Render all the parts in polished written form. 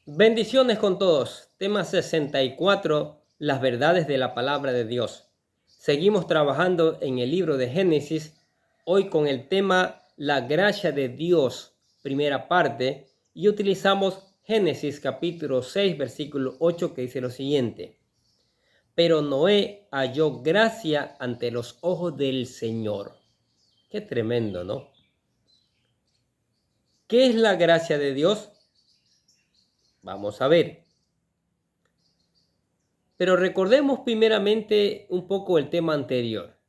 Bendiciones con todos. Tema 64, las verdades de la palabra de Dios. Seguimos trabajando en el libro de Génesis, hoy con el tema la gracia de Dios, primera parte, y utilizamos Génesis capítulo 6, versículo 8, que dice lo siguiente. Pero Noé halló gracia ante los ojos del Señor. Qué tremendo, ¿no? ¿Qué es la gracia de Dios? Vamos a ver. Pero recordemos primeramente un poco el tema anterior.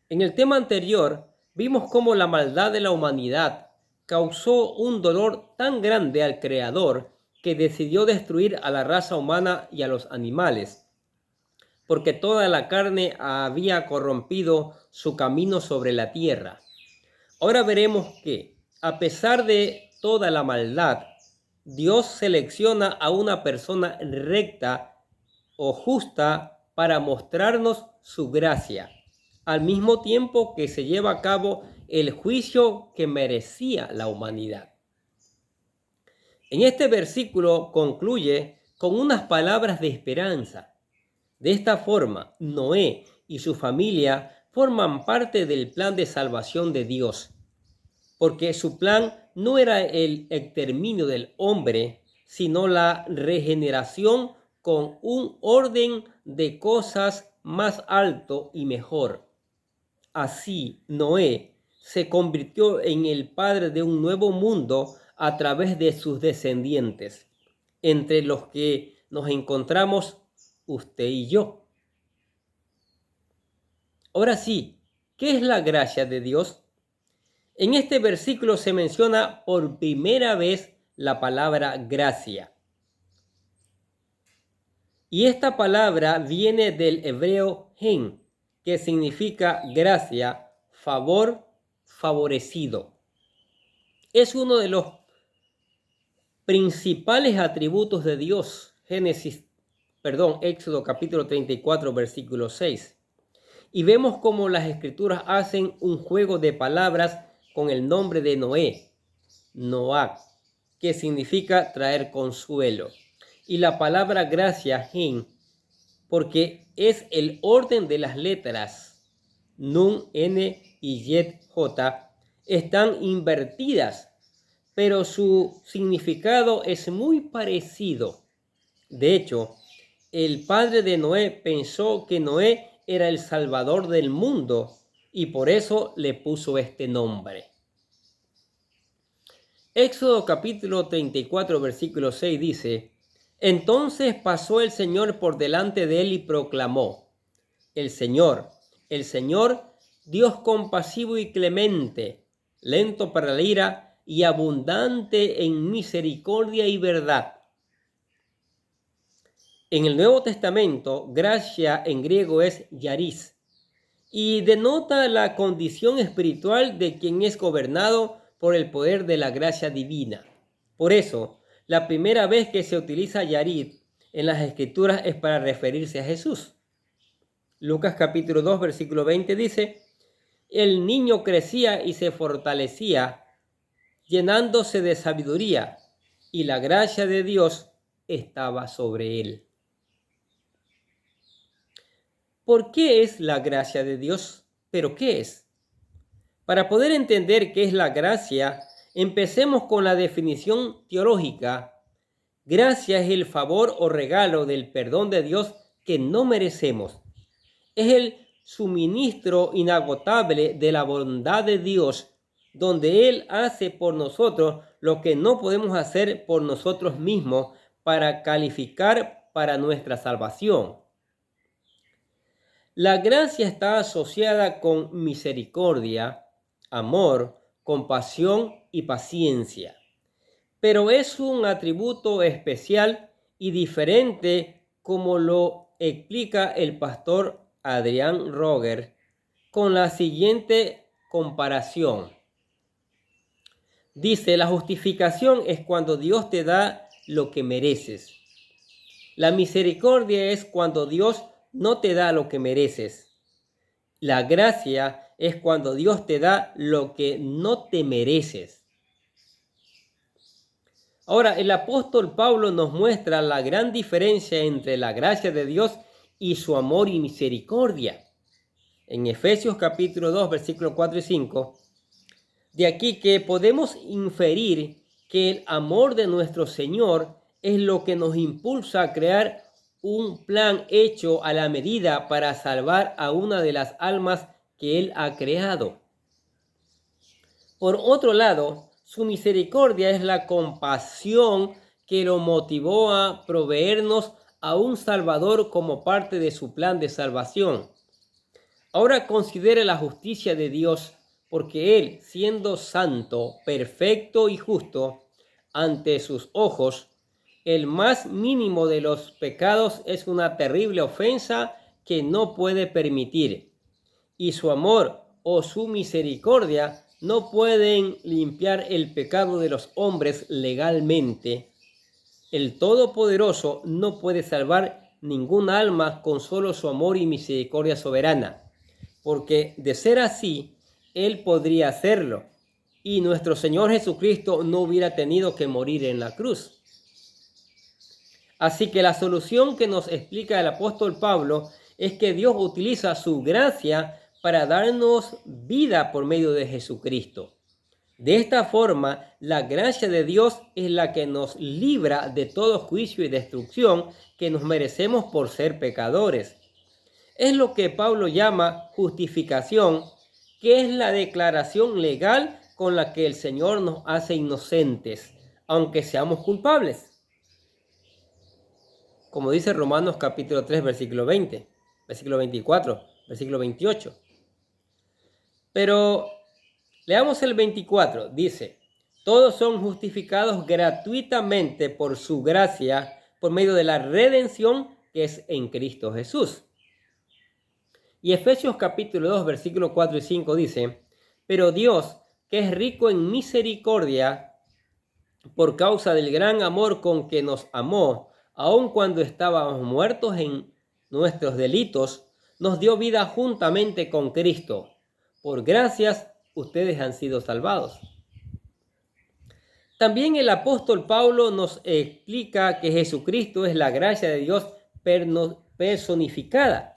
En el tema anterior vimos cómo la maldad de la humanidad causó un dolor tan grande al Creador que decidió destruir a la raza humana y a los animales, porque toda la carne había corrompido su camino sobre la tierra. Ahora veremos que, a pesar de toda la maldad, Dios selecciona a una persona recta o justa para mostrarnos su gracia, al mismo tiempo que se lleva a cabo el juicio que merecía la humanidad. En este versículo concluye con unas palabras de esperanza. De esta forma, Noé y su familia forman parte del plan de salvación de Dios, porque su plan no era el exterminio del hombre, sino la regeneración con un orden de cosas más alto y mejor. Así, Noé se convirtió en el padre de un nuevo mundo a través de sus descendientes, entre los que nos encontramos usted y yo. Ahora sí, ¿qué es la gracia de Dios? En este versículo se menciona por primera vez la palabra gracia. Y esta palabra viene del hebreo gen, que significa gracia, favor, favorecido. Es uno de los principales atributos de Dios. Éxodo capítulo 34, versículo 6. Y vemos cómo las escrituras hacen un juego de palabras con el nombre de Noé, Noach, que significa traer consuelo. Y la palabra gracia, gen, porque es el orden de las letras Nun, N y Yet, J, están invertidas, pero su significado es muy parecido. De hecho, el padre de Noé pensó que Noé era el salvador del mundo y por eso le puso este nombre. Éxodo capítulo 34, versículo 6 dice: Entonces pasó el Señor por delante de él y proclamó: el Señor, Dios compasivo y clemente, lento para la ira y abundante en misericordia y verdad. En el Nuevo Testamento, gracia en griego es charis y denota la condición espiritual de quien es gobernado por el poder de la gracia divina. Por eso, la primera vez que se utiliza charis en las Escrituras es para referirse a Jesús. Lucas capítulo 2, versículo 20 dice: el niño crecía y se fortalecía, llenándose de sabiduría, y la gracia de Dios estaba sobre él. ¿Por qué es la gracia de Dios? ¿Pero qué es? Para poder entender qué es la gracia, empecemos con la definición teológica. Gracia es el favor o regalo del perdón de Dios que no merecemos. Es el suministro inagotable de la bondad de Dios, donde Él hace por nosotros lo que no podemos hacer por nosotros mismos para calificar para nuestra salvación. La gracia está asociada con misericordia, amor, compasión y paciencia, pero es un atributo especial y diferente, como lo explica el pastor Adrián Roger con la siguiente comparación. Dice: la justificación es cuando Dios te da lo que mereces. La misericordia es cuando Dios no te da lo que mereces. La gracia es cuando Dios te da lo que no te mereces. Ahora, el apóstol Pablo nos muestra la gran diferencia entre la gracia de Dios y su amor y misericordia. En Efesios capítulo 2, versículos 4 y 5, de aquí que podemos inferir que el amor de nuestro Señor es lo que nos impulsa a crear un plan hecho a la medida para salvar a una de las almas que Él ha creado. Por otro lado, su misericordia es la compasión que lo motivó a proveernos a un Salvador como parte de su plan de salvación. Ahora considere la justicia de Dios, porque Él, siendo santo, perfecto y justo ante sus ojos, el más mínimo de los pecados es una terrible ofensa que no puede permitir, y su amor o su misericordia no pueden limpiar el pecado de los hombres legalmente. El Todopoderoso no puede salvar ningún alma con solo su amor y misericordia soberana, porque de ser así, Él podría hacerlo, y nuestro Señor Jesucristo no hubiera tenido que morir en la cruz. Así que la solución que nos explica el apóstol Pablo es que Dios utiliza su gracia para darnos vida por medio de Jesucristo. De esta forma, la gracia de Dios es la que nos libra de todo juicio y destrucción que nos merecemos por ser pecadores. Es lo que Pablo llama justificación, que es la declaración legal con la que el Señor nos hace inocentes, aunque seamos culpables. Como dice Romanos capítulo 3, versículo 20, versículo 24, versículo 28. Pero leamos el 24, dice, todos son justificados gratuitamente por su gracia, por medio de la redención que es en Cristo Jesús. Y Efesios capítulo 2, versículo 4 y 5 dice, pero Dios, que es rico en misericordia, por causa del gran amor con que nos amó, aun cuando estábamos muertos en nuestros delitos, nos dio vida juntamente con Cristo. Por gracias, ustedes han sido salvados. También el apóstol Pablo nos explica que Jesucristo es la gracia de Dios personificada,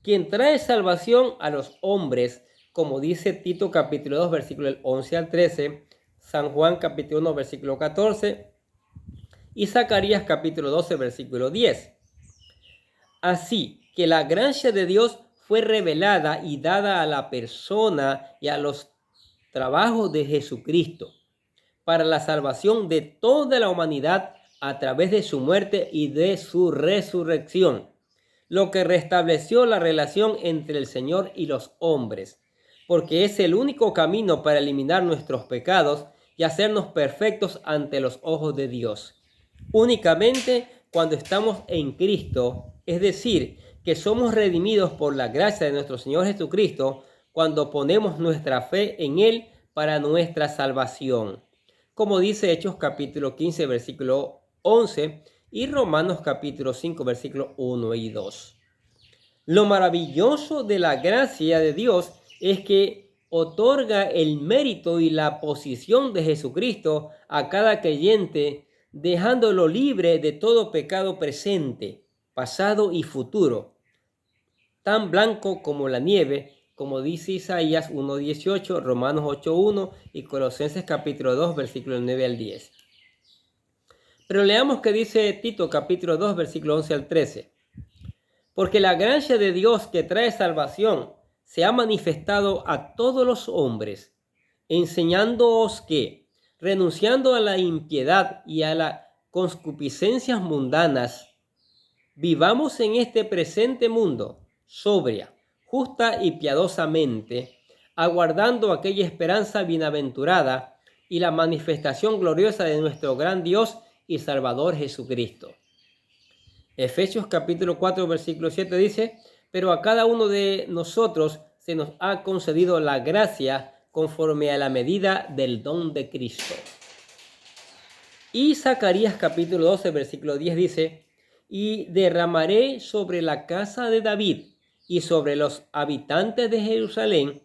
quien trae salvación a los hombres, como dice Tito capítulo 2, versículo 11 al 13, San Juan capítulo 1, versículo 14, y Zacarías capítulo 12, versículo 10. Así que la gracia de Dios fue revelada y dada a la persona y a los trabajos de Jesucristo para la salvación de toda la humanidad a través de su muerte y de su resurrección, lo que restableció la relación entre el Señor y los hombres, porque es el único camino para eliminar nuestros pecados y hacernos perfectos ante los ojos de Dios. Únicamente cuando estamos en Cristo, es decir, que somos redimidos por la gracia de nuestro Señor Jesucristo, cuando ponemos nuestra fe en Él para nuestra salvación. Como dice Hechos capítulo 15, versículo 11 y Romanos capítulo 5, versículo 1 y 2. Lo maravilloso de la gracia de Dios es que otorga el mérito y la posición de Jesucristo a cada creyente, dejándolo libre de todo pecado presente, pasado y futuro, tan blanco como la nieve, como dice Isaías 1:18, Romanos 8:1 y Colosenses capítulo 2, versículos 9 al 10. Pero leamos que dice Tito capítulo 2, versículo 11 al 13. Porque la gracia de Dios que trae salvación se ha manifestado a todos los hombres, enseñándoos que, renunciando a la impiedad y a las concupiscencias mundanas, vivamos en este presente mundo sobria, justa y piadosamente, aguardando aquella esperanza bienaventurada y la manifestación gloriosa de nuestro gran Dios y Salvador Jesucristo. Efesios capítulo 4, versículo 7 dice, pero a cada uno de nosotros se nos ha concedido la gracia conforme a la medida del don de Cristo. Y Zacarías capítulo 12, versículo 10 dice, y derramaré sobre la casa de David y sobre los habitantes de Jerusalén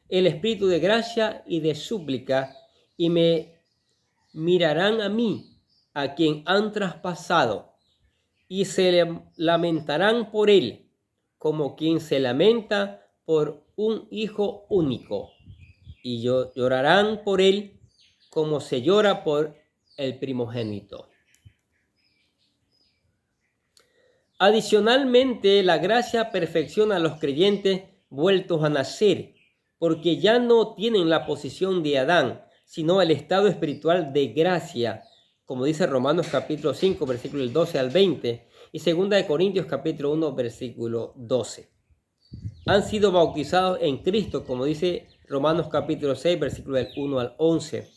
el espíritu de gracia y de súplica, y me mirarán a mí, a quien han traspasado, y se lamentarán por él, como quien se lamenta por un hijo único, y llorarán por él como se llora por el primogénito. Adicionalmente, la gracia perfecciona a los creyentes vueltos a nacer, porque ya no tienen la posición de Adán, sino el estado espiritual de gracia, como dice Romanos capítulo 5, versículo del 12 al 20, y 2 Corintios capítulo 1, versículo 12. Han sido bautizados en Cristo, como dice Romanos capítulo 6, versículo del 1 al 11.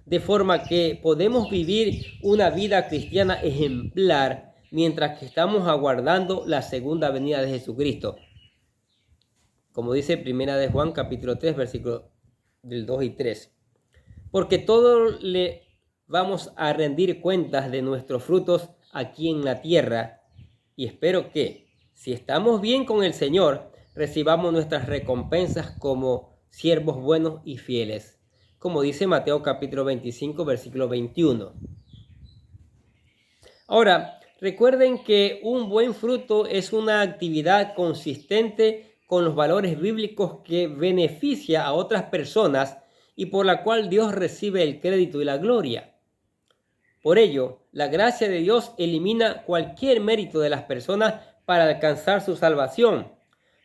De forma que podemos vivir una vida cristiana ejemplar mientras que estamos aguardando la segunda venida de Jesucristo. Como dice Primera de Juan capítulo 3, versículo del 2 y 3. Porque todos le vamos a rendir cuentas de nuestros frutos aquí en la tierra. Y espero que, si estamos bien con el Señor, recibamos nuestras recompensas como siervos buenos y fieles. Como dice Mateo capítulo 25, versículo 21. Ahora, recuerden que un buen fruto es una actividad consistente con los valores bíblicos que beneficia a otras personas y por la cual Dios recibe el crédito y la gloria. Por ello, la gracia de Dios elimina cualquier mérito de las personas para alcanzar su salvación,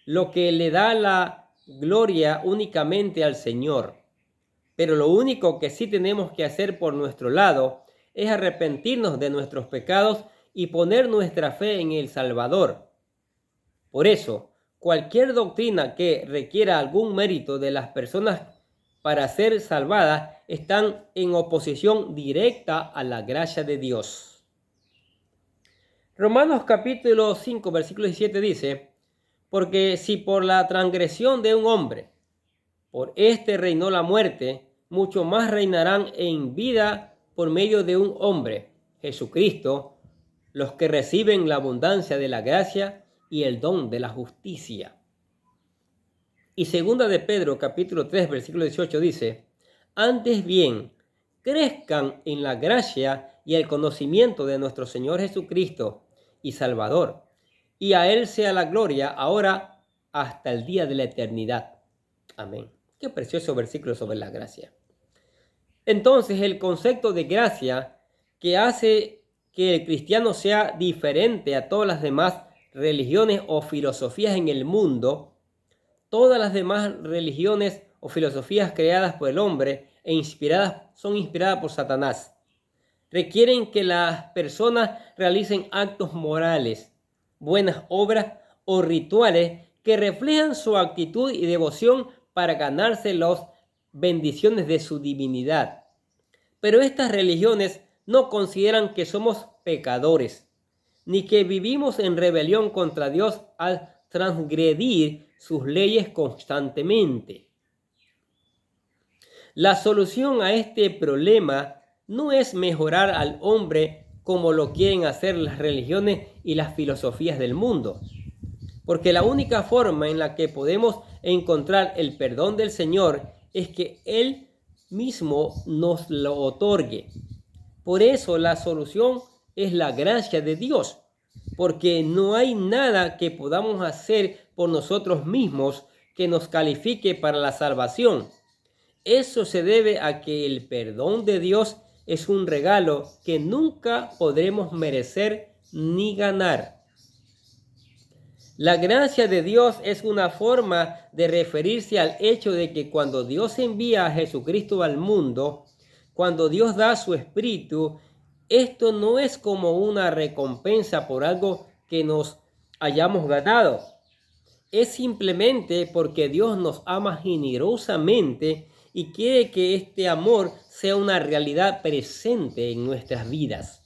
lo que le da la gloria únicamente al Señor. Pero lo único que sí tenemos que hacer por nuestro lado es arrepentirnos de nuestros pecados y poner nuestra fe en el Salvador. Por eso, cualquier doctrina que requiera algún mérito de las personas para ser salvadas están en oposición directa a la gracia de Dios. Romanos capítulo 5, versículo 17 dice: porque si por la transgresión de un hombre, por este reinó la muerte, mucho más reinarán en vida por medio de un hombre, Jesucristo, los que reciben la abundancia de la gracia y el don de la justicia. Y 2 de Pedro, capítulo 3, versículo 18 dice: antes bien, crezcan en la gracia y el conocimiento de nuestro Señor Jesucristo y Salvador, y a Él sea la gloria ahora hasta el día de la eternidad. Amén. Qué precioso versículo sobre la gracia. Entonces, el concepto de gracia que hace que el cristiano sea diferente a todas las demás religiones o filosofías en el mundo, todas las demás religiones o filosofías creadas por el hombre son inspiradas por Satanás. Requieren que las personas realicen actos morales, buenas obras o rituales que reflejan su actitud y devoción para ganarse las bendiciones de su divinidad. Pero estas religiones no consideran que somos pecadores, ni que vivimos en rebelión contra Dios al transgredir sus leyes constantemente. La solución a este problema no es mejorar al hombre como lo quieren hacer las religiones y las filosofías del mundo, porque la única forma en la que podemos encontrar el perdón del Señor es que Él mismo nos lo otorgue. Por eso la solución es la gracia de Dios, porque no hay nada que podamos hacer por nosotros mismos que nos califique para la salvación. Eso se debe a que el perdón de Dios es un regalo que nunca podremos merecer ni ganar. La gracia de Dios es una forma de referirse al hecho de que cuando Dios envía a Jesucristo al mundo, cuando Dios da su Espíritu, esto no es como una recompensa por algo que nos hayamos ganado. Es simplemente porque Dios nos ama generosamente y quiere que este amor sea una realidad presente en nuestras vidas.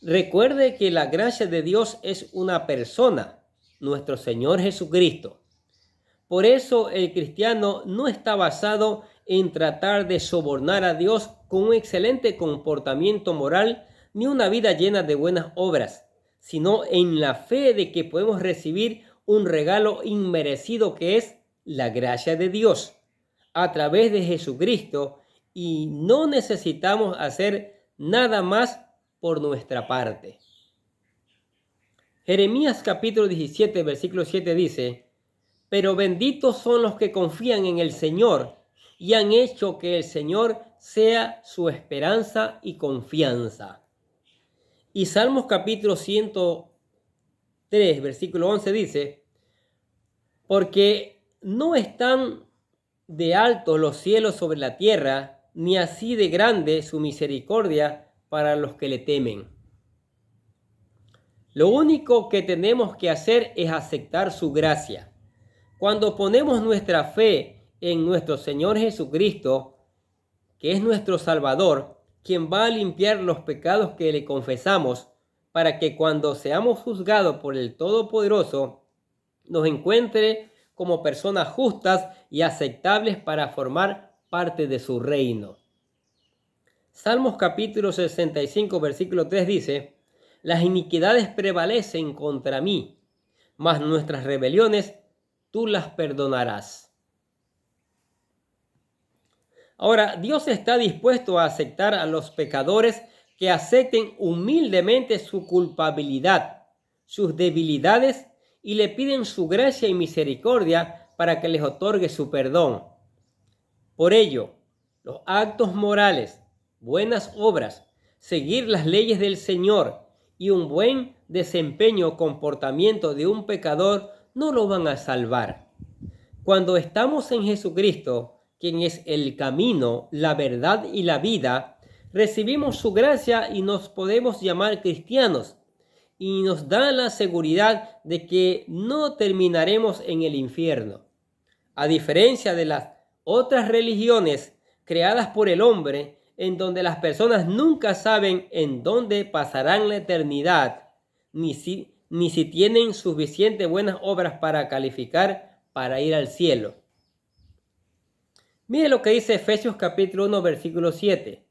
Recuerde que la gracia de Dios es una persona, nuestro Señor Jesucristo. Por eso el cristiano no está basado en tratar de sobornar a Dios con un excelente comportamiento moral ni una vida llena de buenas obras, sino en la fe de que podemos recibir un regalo inmerecido que es la gracia de Dios a través de Jesucristo y no necesitamos hacer nada más por nuestra parte. Jeremías capítulo 17, versículo 7 dice: pero benditos son los que confían en el Señor y han hecho que el Señor sea su esperanza y confianza. Y Salmos capítulo 103, versículo 11 dice: porque no están de altos los cielos sobre la tierra, ni así de grande su misericordia para los que le temen. Lo único que tenemos que hacer es aceptar su gracia. Cuando ponemos nuestra fe en nuestro Señor Jesucristo, que es nuestro Salvador, quien va a limpiar los pecados que le confesamos, para que cuando seamos juzgados por el Todopoderoso, nos encuentre como personas justas y aceptables para formar parte de su reino. Salmos capítulo 65, versículo 3 dice: las iniquidades prevalecen contra mí, mas nuestras rebeliones tú las perdonarás. Ahora, Dios está dispuesto a aceptar a los pecadores que acepten humildemente su culpabilidad, sus debilidades y le piden su gracia y misericordia para que les otorgue su perdón. Por ello, los actos morales, buenas obras, seguir las leyes del Señor y un buen desempeño o comportamiento de un pecador no lo van a salvar. Cuando estamos en Jesucristo, quien es el camino, la verdad y la vida, recibimos su gracia y nos podemos llamar cristianos, y nos da la seguridad de que no terminaremos en el infierno. A diferencia de las otras religiones creadas por el hombre, en donde las personas nunca saben en dónde pasarán la eternidad, ni si tienen suficiente buenas obras para calificar para ir al cielo. Mire lo que dice Efesios capítulo 1, versículo 7.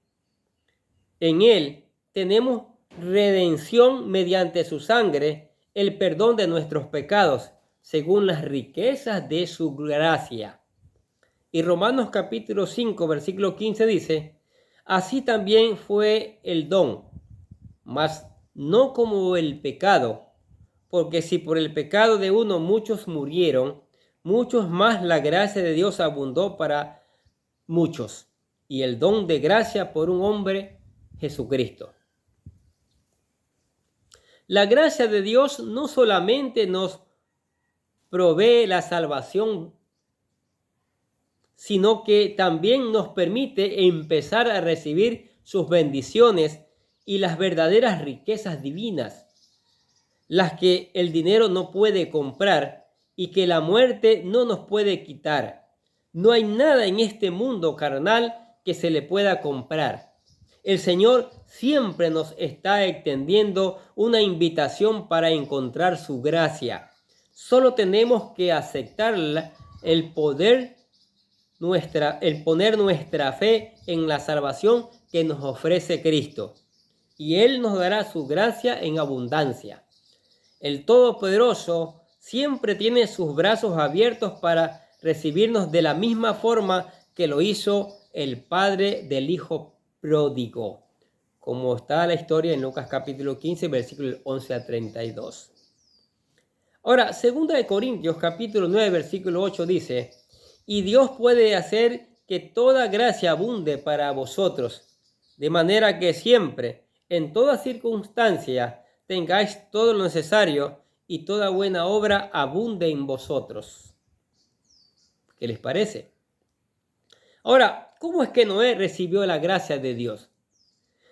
En él tenemos redención mediante su sangre, el perdón de nuestros pecados, según las riquezas de su gracia. Y Romanos capítulo 5, versículo 15 dice: así también fue el don, mas no como el pecado, porque si por el pecado de uno muchos murieron, muchos más la gracia de Dios abundó para muchos, y el don de gracia por un hombre, Jesucristo. La gracia de Dios no solamente nos provee la salvación, sino que también nos permite empezar a recibir sus bendiciones y las verdaderas riquezas divinas, las que el dinero no puede comprar y que la muerte no nos puede quitar. No hay nada en este mundo carnal que se le pueda comprar. El Señor siempre nos está extendiendo una invitación para encontrar su gracia. Solo tenemos que aceptarla, el poner nuestra fe en la salvación que nos ofrece Cristo. Y Él nos dará su gracia en abundancia. El Todopoderoso siempre tiene sus brazos abiertos para recibirnos de la misma forma que lo hizo el padre del hijo pródigo, como está la historia en Lucas capítulo 15, versículos 11 a 32. Ahora, 2 Corintios capítulo 9, versículo 8 dice: y Dios puede hacer que toda gracia abunde para vosotros, de manera que siempre, en toda circunstancia, tengáis todo lo necesario y toda buena obra abunde en vosotros. ¿Qué les parece? Ahora, ¿cómo es que Noé recibió la gracia de Dios?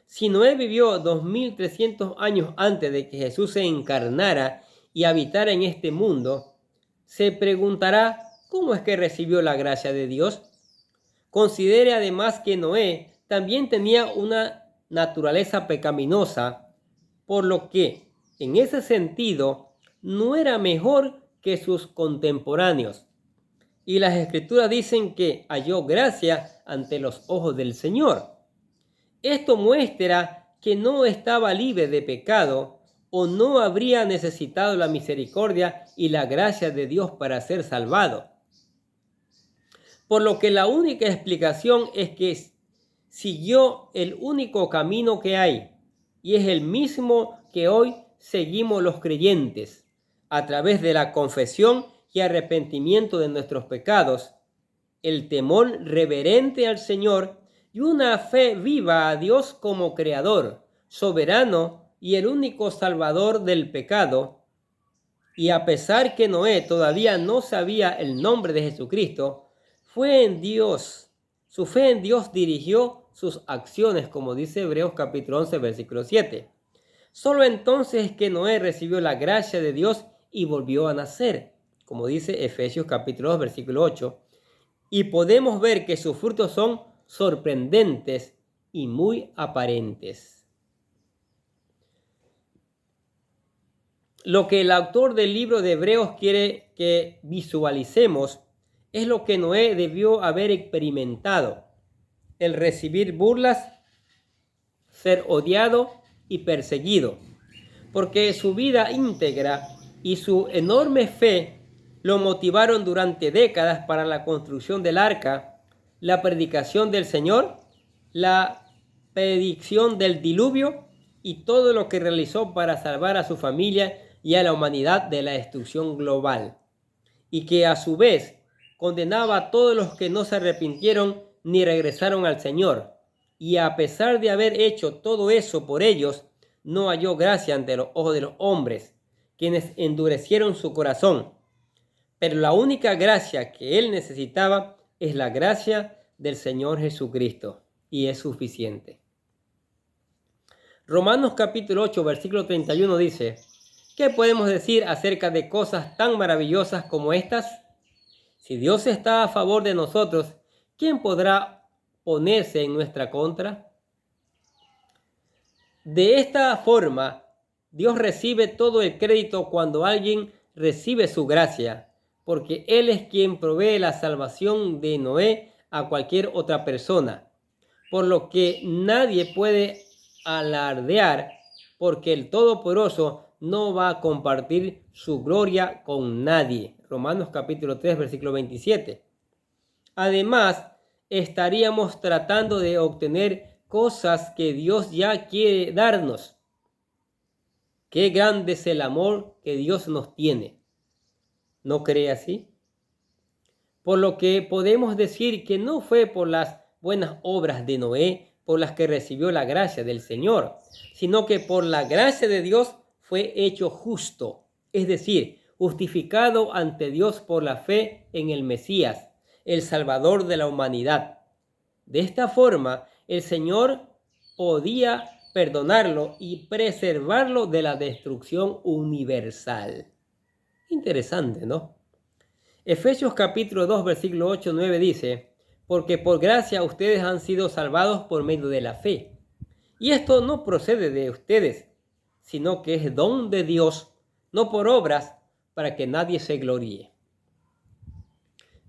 Si Noé vivió 2300 años antes de que Jesús se encarnara y habitara en este mundo, se preguntará, ¿cómo es que recibió la gracia de Dios? Considere además que Noé también tenía una naturaleza pecaminosa, por lo que, en ese sentido, no era mejor que sus contemporáneos. Y las Escrituras dicen que halló gracia ante los ojos del Señor. Esto muestra que no estaba libre de pecado o no habría necesitado la misericordia y la gracia de Dios para ser salvado. Por lo que la única explicación es que siguió el único camino que hay, y es el mismo que hoy seguimos los creyentes, a través de la confesión y arrepentimiento de nuestros pecados, el temor reverente al Señor y una fe viva a Dios como Creador, soberano y el único Salvador del pecado. Y a pesar que Noé todavía no sabía el nombre de Jesucristo, su fe en Dios dirigió sus acciones, como dice Hebreos capítulo 11, versículo 7. Solo entonces es que Noé recibió la gracia de Dios y volvió a nacer, como dice Efesios capítulo 2, versículo 8. Y podemos ver que sus frutos son sorprendentes y muy aparentes. Lo que el autor del libro de Hebreos quiere que visualicemos es lo que Noé debió haber experimentado: el recibir burlas, ser odiado y perseguido, porque su vida íntegra y su enorme fe lo motivaron durante décadas para la construcción del arca, la predicación del Señor, la predicción del diluvio y todo lo que realizó para salvar a su familia y a la humanidad de la destrucción global, y que a su vez condenaba a todos los que no se arrepintieron ni regresaron al Señor. Y a pesar de haber hecho todo eso por ellos, no halló gracia ante los ojos de los hombres, quienes endurecieron su corazón. Pero la única gracia que él necesitaba es la gracia del Señor Jesucristo, y es suficiente. Romanos capítulo 8, versículo 31 dice: ¿qué podemos decir acerca de cosas tan maravillosas como estas? Si Dios está a favor de nosotros, ¿quién podrá ponerse en nuestra contra? De esta forma, Dios recibe todo el crédito cuando alguien recibe su gracia, porque Él es quien provee la salvación de Noé a cualquier otra persona, por lo que nadie puede alardear, porque el Todopoderoso no va a compartir su gloria con nadie. Romanos capítulo 3, versículo 27. Además, estaríamos tratando de obtener cosas que Dios ya quiere darnos. Qué grande es el amor que Dios nos tiene. ¿No cree así? Por lo que podemos decir que no fue por las buenas obras de Noé por las que recibió la gracia del Señor, sino que por la gracia de Dios fue hecho justo, es decir, justificado ante Dios por la fe en el Mesías, el Salvador de la humanidad. De esta forma, el Señor podía perdonarlo y preservarlo de la destrucción universal. Interesante, ¿no? Efesios capítulo 2, versículo 8-9 dice: porque por gracia ustedes han sido salvados por medio de la fe. Y esto no procede de ustedes, sino que es don de Dios, no por obras, para que nadie se gloríe.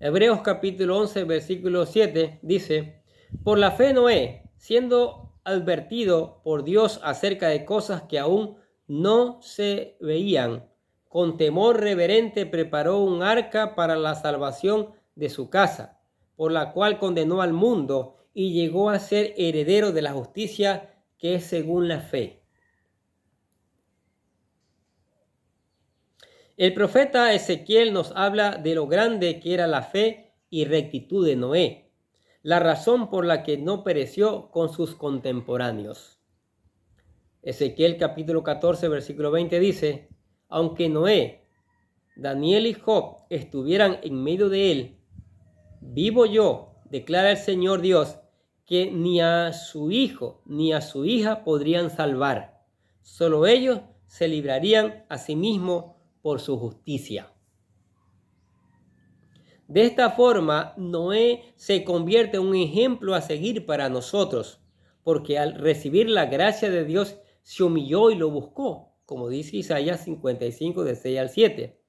Hebreos capítulo 11, versículo 7 dice: por la fe Noé, siendo advertido por Dios acerca de cosas que aún no se veían, con temor reverente preparó un arca para la salvación de su casa, por la cual condenó al mundo y llegó a ser heredero de la justicia que es según la fe. El profeta Ezequiel nos habla de lo grande que era la fe y rectitud de Noé, la razón por la que no pereció con sus contemporáneos. Ezequiel capítulo 14, versículo 20 dice: aunque Noé, Daniel y Job estuvieran en medio de él, vivo yo, declara el Señor Dios, que ni a su hijo ni a su hija podrían salvar. Solo ellos se librarían a sí mismos por su justicia. De esta forma, Noé se convierte en un ejemplo a seguir para nosotros, porque al recibir la gracia de Dios se humilló y lo buscó, como dice Isaías 55, de 6 al 7.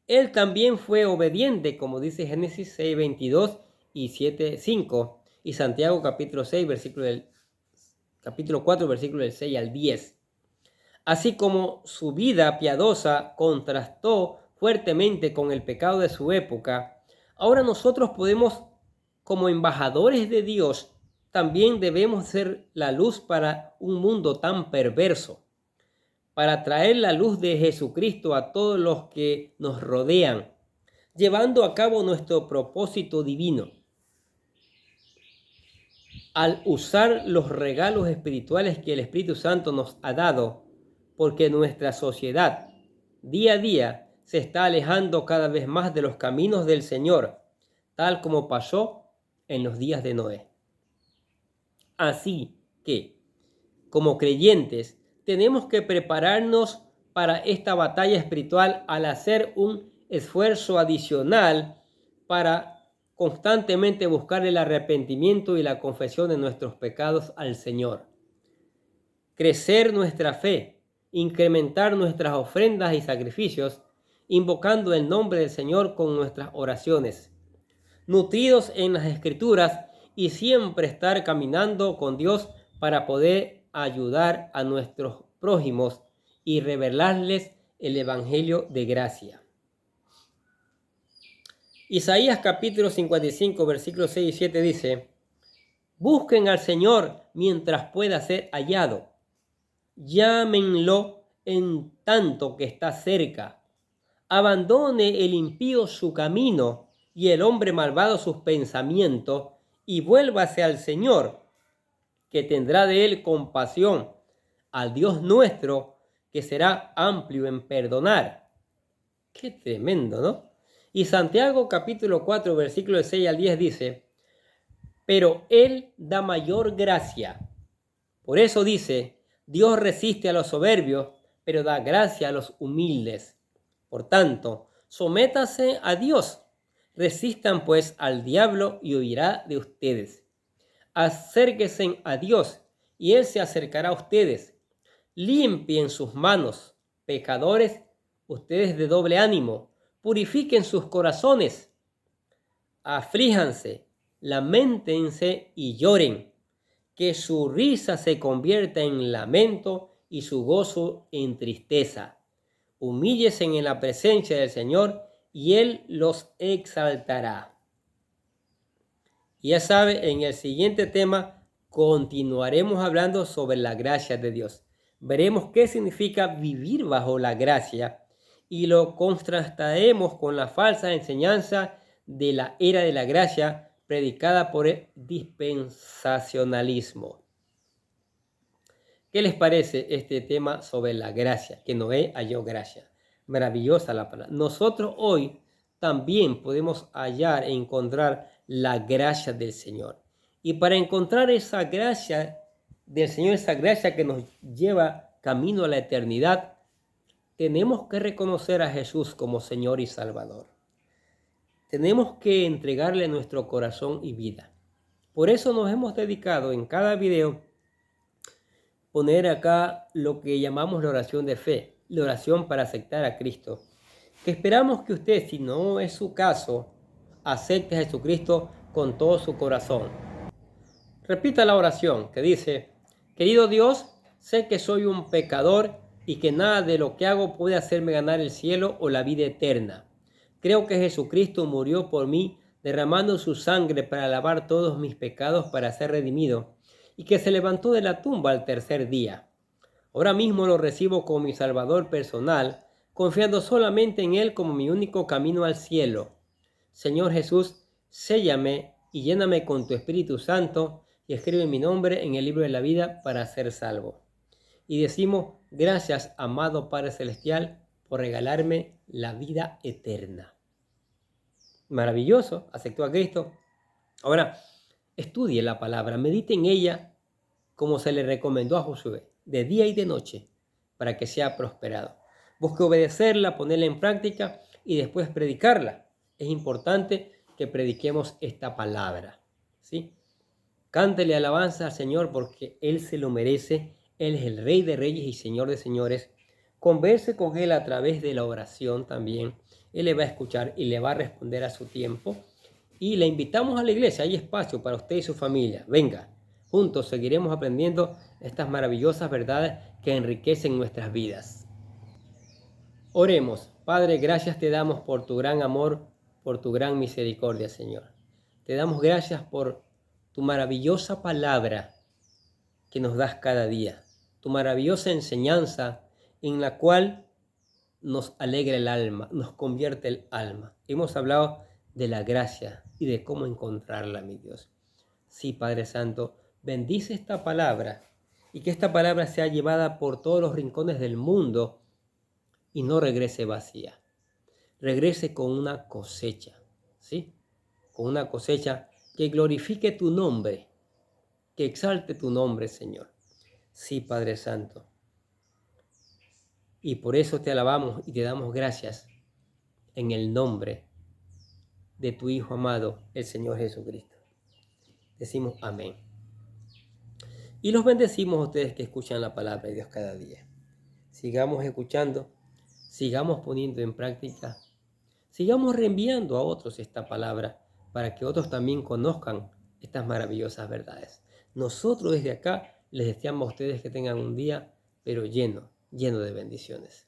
Él también fue obediente, como dice Génesis 6, 22 y 7, 5, y Santiago capítulo 4, versículo del 6 al 10. Así como su vida piadosa contrastó fuertemente con el pecado de su época, ahora nosotros podemos, como embajadores de Dios, también debemos ser la luz para un mundo tan perverso, para traer la luz de Jesucristo a todos los que nos rodean, llevando a cabo nuestro propósito divino. Al usar los regalos espirituales que el Espíritu Santo nos ha dado, porque nuestra sociedad día a día se está alejando cada vez más de los caminos del Señor, tal como pasó en los días de Noé. Así que, como creyentes, tenemos que prepararnos para esta batalla espiritual al hacer un esfuerzo adicional para constantemente buscar el arrepentimiento y la confesión de nuestros pecados al Señor. Crecer nuestra fe, incrementar nuestras ofrendas y sacrificios, invocando el nombre del Señor con nuestras oraciones, nutridos en las Escrituras y siempre estar caminando con Dios para poder ayudar a nuestros prójimos y revelarles el Evangelio de gracia. Isaías capítulo 55, versículos 6 y 7 dice: busquen al Señor mientras pueda ser hallado. Llámenlo en tanto que está cerca. Abandone el impío su camino y el hombre malvado sus pensamientos y vuélvase al Señor, que tendrá de él compasión, al Dios nuestro, que será amplio en perdonar. Qué tremendo, ¿no? Y Santiago capítulo 4, versículos 6 al 10 dice: pero Él da mayor gracia. Por eso dice: Dios resiste a los soberbios, pero da gracia a los humildes. Por tanto, sométase a Dios. Resistan pues al diablo y huirá de ustedes. Acérquense a Dios y Él se acercará a ustedes. Limpien sus manos, pecadores, ustedes de doble ánimo. Purifiquen sus corazones. Aflíjanse, lamentense y lloren. Que su risa se convierta en lamento y su gozo en tristeza. Humíllense en la presencia del Señor y Él los exaltará. Y ya sabe, en el siguiente tema continuaremos hablando sobre la gracia de Dios. Veremos qué significa vivir bajo la gracia y lo contrastaremos con la falsa enseñanza de la era de la gracia predicada por el dispensacionalismo. ¿Qué les parece este tema sobre la gracia? Que Noé halló gracia. Maravillosa la palabra. Nosotros hoy también podemos hallar e encontrar la gracia del Señor. Y para encontrar esa gracia del Señor, esa gracia que nos lleva camino a la eternidad, tenemos que reconocer a Jesús como Señor y Salvador. Tenemos que entregarle nuestro corazón y vida. Por eso nos hemos dedicado en cada video poner acá lo que llamamos la oración de fe, la oración para aceptar a Cristo. Que esperamos que usted, si no es su caso, acepte a Jesucristo con todo su corazón. Repita la oración que dice: querido Dios, sé que soy un pecador y que nada de lo que hago puede hacerme ganar el cielo o la vida eterna. Creo que Jesucristo murió por mí, derramando su sangre para lavar todos mis pecados para ser redimido, y que se levantó de la tumba al tercer día. Ahora mismo lo recibo como mi Salvador personal, confiando solamente en Él como mi único camino al cielo. Señor Jesús, séllame y lléname con tu Espíritu Santo y escribe mi nombre en el libro de la vida para ser salvo. Y decimos: gracias, amado Padre Celestial, por regalarme la vida eterna. Maravilloso, aceptó a Cristo. Ahora, estudie la palabra, medite en ella como se le recomendó a Josué, de día y de noche, para que sea prosperado. Busque obedecerla, ponerla en práctica y después predicarla. Es importante que prediquemos esta palabra, ¿sí? Cántele alabanza al Señor porque Él se lo merece. Él es el Rey de Reyes y Señor de Señores. Converse con Él a través de la oración también. Él le va a escuchar y le va a responder a su tiempo. Y le invitamos a la iglesia. Hay espacio para usted y su familia. Venga, juntos seguiremos aprendiendo estas maravillosas verdades que enriquecen nuestras vidas. Oremos. Padre, gracias te damos por tu gran amor, por tu gran misericordia, Señor. Te damos gracias por tu maravillosa palabra que nos das cada día, tu maravillosa enseñanza en la cual nos alegra el alma, nos convierte el alma. Hemos hablado de la gracia y de cómo encontrarla, mi Dios. Sí, Padre Santo, bendice esta palabra y que esta palabra sea llevada por todos los rincones del mundo y no regrese vacía. Regrese con una cosecha, ¿sí? Con una cosecha que glorifique tu nombre, que exalte tu nombre, Señor. Sí, Padre Santo. Y por eso te alabamos y te damos gracias en el nombre de tu Hijo amado, el Señor Jesucristo. Decimos amén. Y los bendecimos a ustedes que escuchan la palabra de Dios cada día. Sigamos escuchando, sigamos poniendo en práctica, sigamos reenviando a otros esta palabra para que otros también conozcan estas maravillosas verdades. Nosotros desde acá les deseamos a ustedes que tengan un día, pero lleno de bendiciones.